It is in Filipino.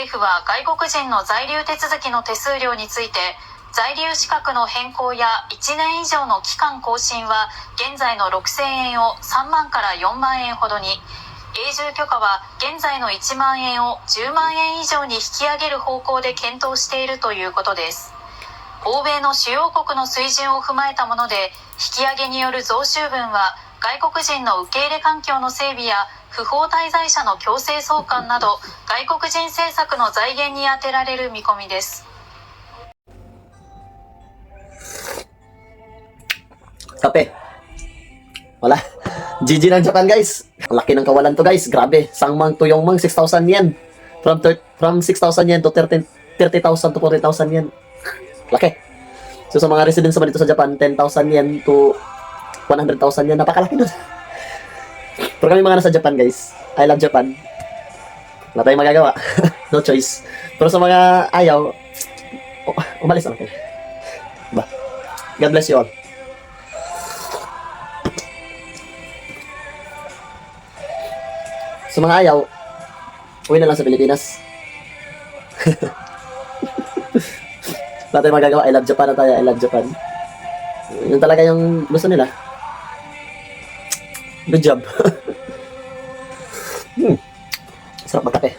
政府は外国人の在留手続きの手数料について、在留資格の変更や1年以上の期間更新は現在の6000円を3万から4万円ほどに、永住許可は現在の1万円を10万円以上に引き上げる方向で検討しているということです。欧米の主要国の水準を踏まえたもので、引き上げによる増収分は外国人の受け入れ環境の整備や不法滞在者の強制送還など外国人政策の財源に充てられる見込みです。Kape. Wala. GG ng Japan, guys. Ang laki ng kawalan to, guys. Grabe. Sangmang to yung mang 6,000 yen. From 6,000 yen to 30,000 to 40,000 yen. Laki. So sa mga residents naman dito sa Japan, 10,000 yen to 100,000 yen. Napakalaki nun. Pero kami mga nasa Japan, guys. I love Japan. Wala tayong magagawa. No choice. Pero sa mga ayaw, umalis na lang kayo. Diba? God bless you all. Sa mga ayaw, uwi na lang sa Pilipinas. Wala tayong magagawa. I love Japan na tayo. I love Japan. Yun talaga yung gusto nila. Good job. Sarap magkape.